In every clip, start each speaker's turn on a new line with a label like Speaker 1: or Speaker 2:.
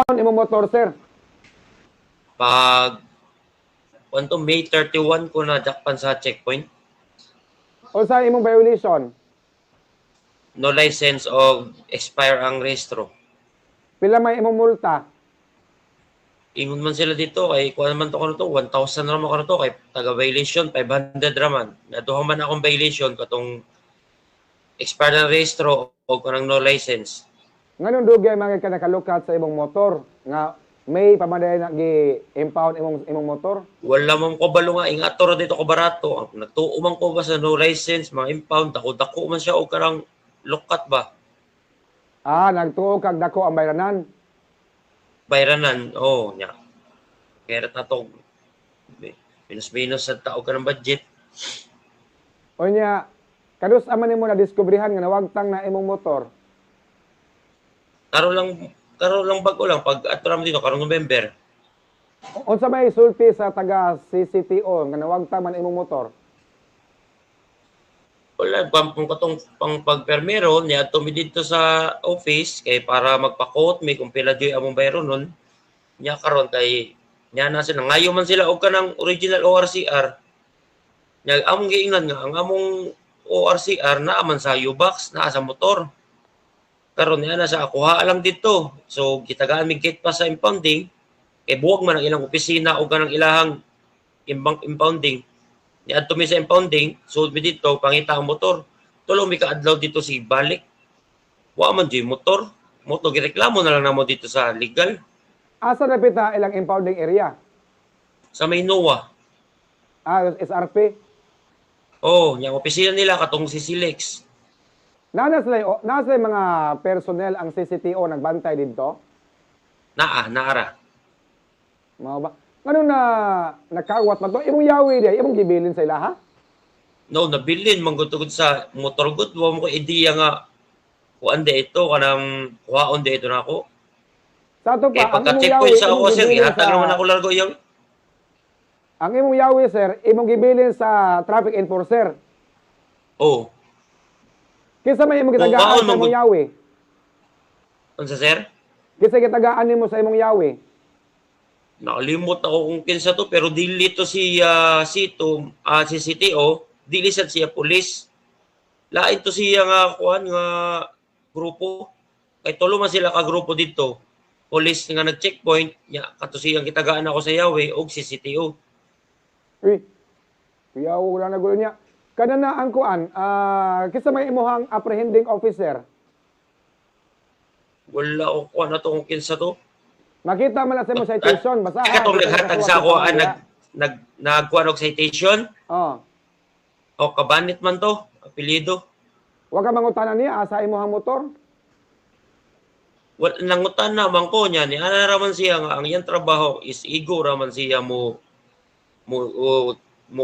Speaker 1: imong motor, sir?
Speaker 2: Pag May 31 ko na dakpan sa checkpoint.
Speaker 1: O sa imong violation?
Speaker 2: No license of expire ang rehistro.
Speaker 1: Pila may imong multa?
Speaker 2: Ingon man sila dito kay kuha naman to karon to 1,000 raman karon to kay taga violation 500 raman. Naduha man akong violation katong expire ng rehistro o kanang no license.
Speaker 1: Nganong dugay mga ka nakalukat sa imong motor nga may pamaday na gi-impound imong motor?
Speaker 2: Wala man ko balo nga ingato ra dito ko barato. Nagtuo man ko ba sa no license, mga impound, dako man siya o karang lukat ba?
Speaker 1: Nagtuo kag dako ang bayranan.
Speaker 2: Bayranan, nya. Kaya na to minus-minus sa tao ka ng budget.
Speaker 1: O nya, kadus aman nimo na diskubrihan nga nawagtang na imong motor?
Speaker 2: Karo lang bago lang pag ato naman dito karong November.
Speaker 1: Unsa may sulti sa taga CCTO nga nawagtang man imong motor?
Speaker 2: Wala kung pang pagpermero niya tumi dito sa office kay para magpa-quote may kung pila joy among bayro nun. Nya karon kay nya na sila ngayo man sila og kanang original ORCR. Nya among giingnan nga ang among ORCR naa man sa U-box naa sa motor. Karon niya na sa akuha lang dito. So gitagaan mig gate pa sa impounding kay buwag man ang ilang opisina o kanang ilahang impounding. Niadto mi sa impounding, sud mi dito pangita ang motor. Tulo mi kaadlaw dito si balik. Wa man joy motor. Moto gireklamo na lang namo dito sa legal
Speaker 1: Asa napita ilang impounding area?
Speaker 2: sa may NOA.
Speaker 1: SRP.
Speaker 2: Nya opisina nila katong si Silex.
Speaker 1: Nasa mga personnel ang CCTO nagbantay dito?
Speaker 2: Naara.
Speaker 1: Mao ba? Ngano na nakawat man to? Imong yawi di, imong gibilin sa ilaha?
Speaker 2: No, nabilin manggutugod sa motor good. Wa mo ko ideya nga kuan de ito kanang kuhaon de ito nako.
Speaker 1: Sa ato
Speaker 2: Kaya
Speaker 1: pa, ang imong
Speaker 2: pagka-checkpoint sa ako
Speaker 1: imong
Speaker 2: sir,
Speaker 1: gibilin
Speaker 2: ihatag naman ako largo yaw.
Speaker 1: Ang imong yawi, sir, imong gibilin sa traffic enforcer.
Speaker 2: Oh,
Speaker 1: Kinsa may imong
Speaker 2: Kung
Speaker 1: gitagaan
Speaker 2: kaon
Speaker 1: sa imong
Speaker 2: man
Speaker 1: yawi?
Speaker 2: unsa sir?
Speaker 1: Kinsa gitagaan nimo sa imong yawi?
Speaker 2: Nakalimot ako kung kinsa to pero dili to si Sito, si CTO, dili sad siya pulis. Lain to siya nga kuan nga grupo. Kay tulo man sila ka grupo dito. Pulis nga nag-checkpoint, nya kato siyang gitagaan ako sa Yawe og si CTO.
Speaker 1: Uy. Yaw wala na gulo niya. Kana na ang kuan, kinsa may imong apprehending officer?
Speaker 2: Wala ko kuan na to kung kinsa to.
Speaker 1: Makita man na sa imong citation, basta
Speaker 2: Katong naghatag sa ako nagkuan og citation.
Speaker 1: Oh.
Speaker 2: O kabanit man to, apelyido.
Speaker 1: Wa ka mangutanan niya asa imong motor?
Speaker 2: Wala nangutan na man ko niya ni ana raman siya nga ang iyang trabaho is ego raman siya mo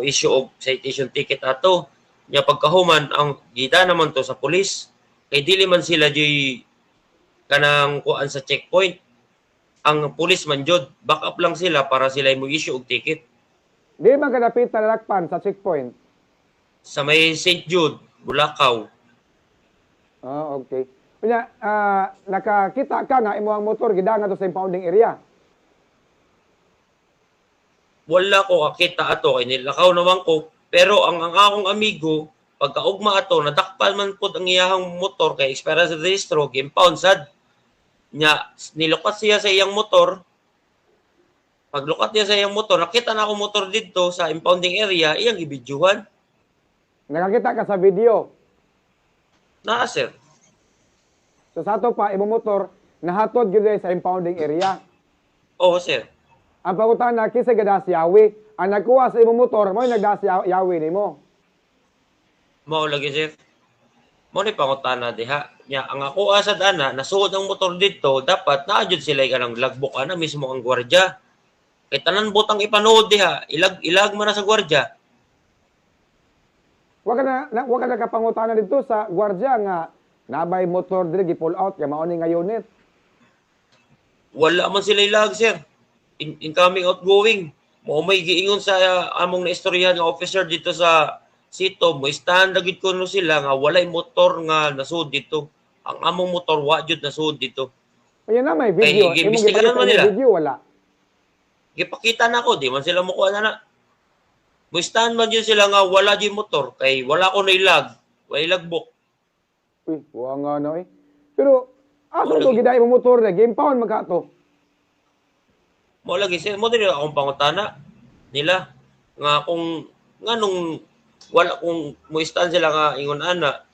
Speaker 2: issue og citation ticket ato. Nya pagkahuman ang gida naman to sa pulis. Kay dili man sila joy kanang kuan sa checkpoint. Ang pulis man jud, back up lang sila para sila mo issue og ticket.
Speaker 1: Di man kadapit talakpan sa checkpoint.
Speaker 2: Sa may St. Jude, Bulacau.
Speaker 1: Okay. Kunya, nakakita ka nga imong motor gidangan to sa impounding area.
Speaker 2: Wala ko akita ato kay nilakaw naman ko. Pero ang akong amigo, pagkaugma ato, nadakpan man pod ang iyahang motor kay expire sa registro, impound sad. Nya nilukat siya sa iyang motor. Paglukat niya sa iyang motor, nakita na ako motor dito sa impounding area, iyang gibidyuhan.
Speaker 1: Nakakita ka sa video.
Speaker 2: Na sir.
Speaker 1: So sa ato pa imong motor nahatod gyud sa impounding area.
Speaker 2: Oo sir.
Speaker 1: Ang pangutan na kinsa gadas yawi, ang nagkuha sa imong motor mo nagdas yawi nimo.
Speaker 2: Mao lagi sir. Mo ni pangutana diha. Nya ang ako asad ana nasuod ang motor dito, dapat naa jud sila kanang logbook ana mismo ang gwardiya. Kay tanan butang ipanood diha, ilag man na sa gwardiya.
Speaker 1: Wa ka na kapangutana dito sa gwardiya nga nabay motor diri gi-pull out kay mao ni nga unit.
Speaker 2: Wala man sila ilag sir. Incoming outgoing. Mo may giingon sa among naistoryahan nga officer dito sa Sito, mo stand gid kuno sila nga walay motor nga nasuod dito. Ang among motor wa jud nasuod dito.
Speaker 1: Kaya na may video.
Speaker 2: Ay,
Speaker 1: Imong
Speaker 2: gimbestigahan
Speaker 1: gipakita
Speaker 2: man
Speaker 1: yung
Speaker 2: nila.
Speaker 1: video, wala.
Speaker 2: Gipakita na ko, di man sila mukuha na na. Muistahan man yun sila nga wala di motor, kay wala ko na ilag. Wala ilagbok.
Speaker 1: Uy, buwa nga na eh. Pero, asa
Speaker 2: Wala
Speaker 1: to
Speaker 2: lagi.
Speaker 1: giday mo motor na? Game pound magkato.
Speaker 2: Mo lagi sir, mo dili akong pangutana nila nga kung nga nung wala kung muistahan sila nga ingon ana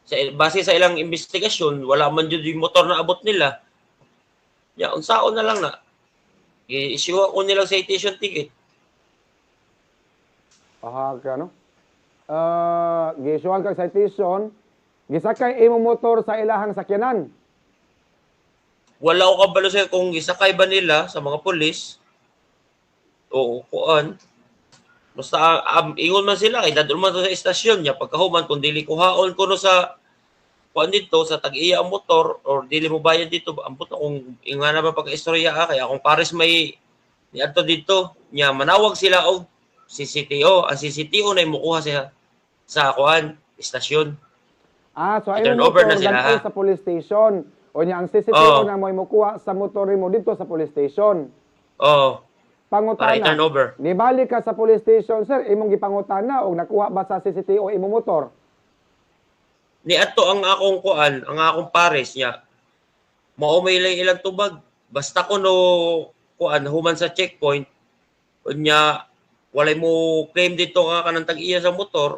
Speaker 2: sa base sa ilang investigasyon, wala man jud yung motor na abot nila. Ya, unsaon na lang na. I-issue ko nilang citation ticket.
Speaker 1: Aha, ka no? Gisuan kag citation, gisakay imong motor sa ilahang sakyanan.
Speaker 2: Wala ko kabalo sir kung isakay ba nila sa mga pulis o kuan. Basta ingon man sila kay dadul man to sa istasyon niya pagkahuman kung dili kuhaon ko no sa kuan dito sa tag-iya ang motor or dili mo bayad dito ambot kung ingana ba pagka-istorya kaya kung pares may niadto dito nya manawag sila og CCTO. Ang CCTO na imukuha siya sa kuan istasyon.
Speaker 1: Ah, so
Speaker 2: I-turn
Speaker 1: imong
Speaker 2: over
Speaker 1: motor
Speaker 2: na sila,
Speaker 1: dadto
Speaker 2: ha?
Speaker 1: sa police station. O niya ang CCTV
Speaker 2: Oo.
Speaker 1: na mo imukuha sa motor mo dito sa police station.
Speaker 2: Oh, para
Speaker 1: Pangutana.
Speaker 2: i-turn over.
Speaker 1: Nibalik ka sa police station, sir, imong gipangutana o nakuha ba sa CCTV o imong motor?
Speaker 2: Ni ato ang akong kuan, ang akong pares niya. Mao may ilang tubag. Basta ko no kuan human sa checkpoint unya walay mo claim dito nga kanang tag-iya sa motor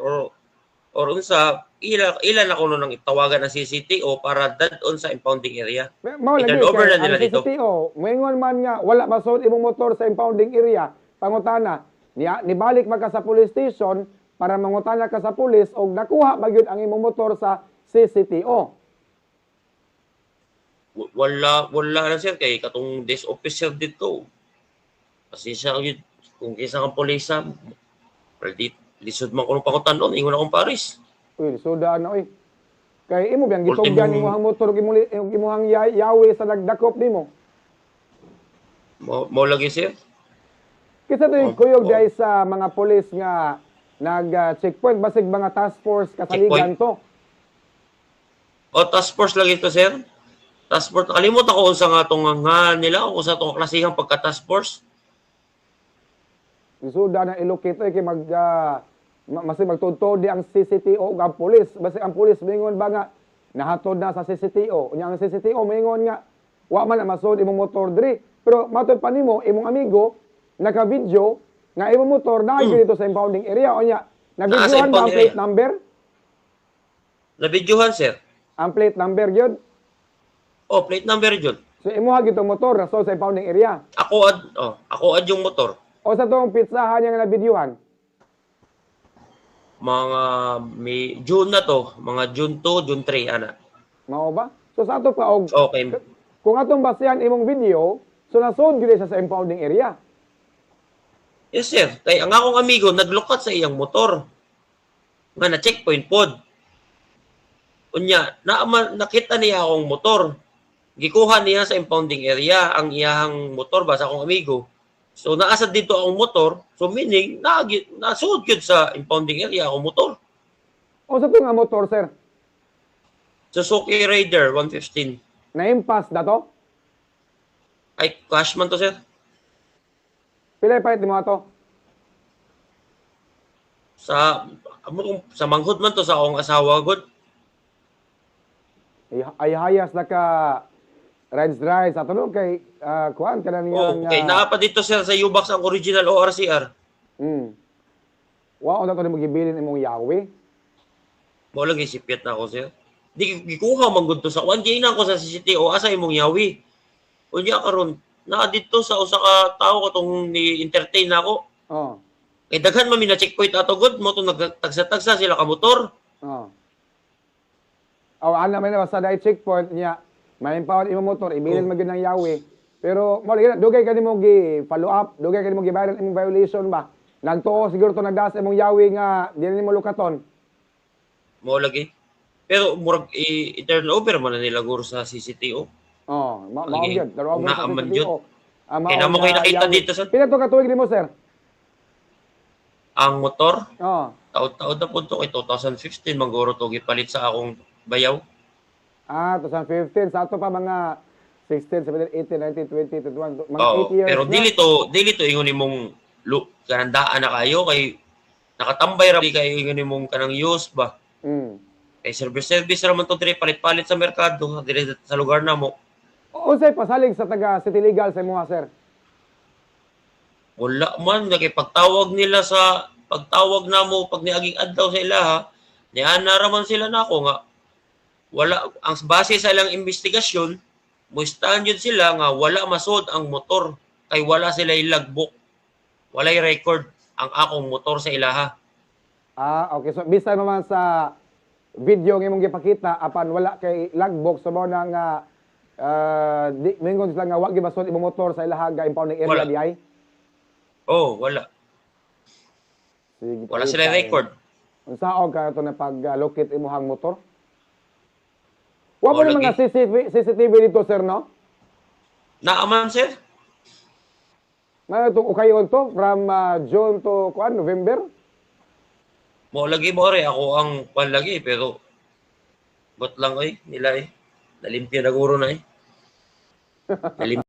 Speaker 2: or unsa ilan ako nang itawagan ng CCTO para dadon sa impounding area.
Speaker 1: Mao lagi
Speaker 2: I-turn over
Speaker 1: kay
Speaker 2: na nila
Speaker 1: ang
Speaker 2: dito.
Speaker 1: CCTV, moingon man nga wala masud imong motor sa impounding area. Pangutana, nibalik man ka sa police station para mangutana ka sa police og nakuha ba gyud ang imong motor sa CCTO.
Speaker 2: Wala na sir kay katong desk officer dito. Kasi siya yun, kung isa kang polisa, lisod man ko ng pangutan-on, ingon akong pares.
Speaker 1: Uy, suda na oy. Kay imo biyang
Speaker 2: Ultimo-
Speaker 1: gitugyan imong motor ug imong yawi sa nagdakop nimo.
Speaker 2: Mo lagi sir.
Speaker 1: Kisa to yung
Speaker 2: Oh,
Speaker 1: kuyog
Speaker 2: oh.
Speaker 1: dahil sa mga polis nga nag-checkpoint, basig mga task force kasaligan to.
Speaker 2: O task force lagi to sir. Task force, kalimot ako unsa nga tong nga nila o sa tong klasihang pagka task force.
Speaker 1: Isuda na ilocate kay masig magtudtod di ang CCTO ug ang pulis. Basig ang pulis mingon ba nga nahatod na sa CCTO. Unya ang CCTO mingon nga wa man na masud imong motor diri. Pero matod pa nimo imong amigo naka-video nga imong motor na dito sa impounding area. Unya nabidyohan ba ang
Speaker 2: impounding
Speaker 1: plate
Speaker 2: area.
Speaker 1: number?
Speaker 2: Nabidyohan sir.
Speaker 1: Ang plate number gyud.
Speaker 2: O plate number jud.
Speaker 1: So imuha gyud tong motor rason sa impounding area.
Speaker 2: Ako ad yung motor.
Speaker 1: O sa tong pizzahan niya nga nabidyohan.
Speaker 2: Mga may June na to, mga June 2, June 3 ana.
Speaker 1: Mao ba? So sa ato pa og
Speaker 2: Okay.
Speaker 1: kung atong basehan imong video, so nasod gyud siya sa impounding area.
Speaker 2: Yes sir. Kay ang akong amigo naglukat sa iyang motor. Nga na checkpoint pod. Unya, nakita niya akong motor. Gikuha niya sa impounding area ang iyang motor ba sa akong amigo. So naasad dito ang motor, so meaning nasuod gyud sa impounding area akong motor.
Speaker 1: O sa to nga motor, sir,
Speaker 2: Suzuki Raider 115.
Speaker 1: na-impasse dato?
Speaker 2: Ay cash man to sir.
Speaker 1: Pilay pa mo ato?
Speaker 2: Sa manghud man to sa akong asawa gud.
Speaker 1: Ay hayas na ka rides ato no kay kuan kana niyang
Speaker 2: Okay, naa pa dito sir sa Ubax ang original ORCR.
Speaker 1: Wa na to nimo gibilin imong yawi.
Speaker 2: Mo lang isipyat na ako sir. Di gikuha man gud to sa kuan na ko sa CCTO asa imong yawi. Unya karon naa dito sa usa ka tawo katong ni-entertain nako.
Speaker 1: Oh.
Speaker 2: Kay daghan man mi na checkpoint ato gud mo to nagtagsa-tagsa sila ka motor.
Speaker 1: Oh. Aw ana man na sa dai checkpoint niya. May impound imong motor, ibilin man gyud ng yawi. Pero mo lagi dugay ka nimo gi follow up, dugay ka nimo gi viral imong violation ba. Nagtuo siguro to nagdas imong yawi nga dili nimo lukaton.
Speaker 2: Mo lagi. Pero murag i-turn over man na nila guro sa CCTO.
Speaker 1: Oh, mao
Speaker 2: Lagi.
Speaker 1: gyud. Pero over sa
Speaker 2: Naaman
Speaker 1: CCTO.
Speaker 2: yun. Kaya naman kayo nakita dito, sir.
Speaker 1: Pila to ka tuig nimo, sir?
Speaker 2: Ang motor,
Speaker 1: Oh.
Speaker 2: taod-taod na po ito kay 2015 mangguro to gipalit sa akong bayaw.
Speaker 1: 2015 sa ato pa mga 16, 17, 18, 19, 20, 21, mga
Speaker 2: Oo,
Speaker 1: 8 years
Speaker 2: pero
Speaker 1: na.
Speaker 2: dili to ingon nimong kanandaan na kayo kay nakatambay ra di kayo ingon nimong kanang use ba.
Speaker 1: Mm.
Speaker 2: Kay service ra man to dire palit-palit sa merkado dire sa lugar namo.
Speaker 1: Unsay pasalig sa taga City Legal sa imuha, sir?
Speaker 2: Wala man kay pagtawag nila sa pagtawag namo pag niaging adlaw sa ilaha, niana ra man sila nako nga wala ang base sa ilang investigasyon muistan yun sila nga wala masod ang motor kay wala sila logbook. Walay record ang akong motor sa ilaha.
Speaker 1: Ah, okay. So, bisan naman sa video nga imong gipakita, apan wala kay logbook, so mo na nga, di, mingon sila nga, wag gibasod imong motor sa ilahaga, impounding area
Speaker 2: Wala.
Speaker 1: diay.
Speaker 2: Oh, wala.
Speaker 1: Sige,
Speaker 2: Wala
Speaker 1: pakita,
Speaker 2: sila record.
Speaker 1: Unsaon ka ito na pag-locate imuhang motor? Wa mo
Speaker 2: Oh,
Speaker 1: na mga
Speaker 2: lagi.
Speaker 1: CCTV dito, sir, no?
Speaker 2: Naaman, sir?
Speaker 1: Nga itong ukayon to, from June to, November?
Speaker 2: Mo lagi mo rin. Ako ang panlagi, pero ba't lang nila Nalimpyo na guro na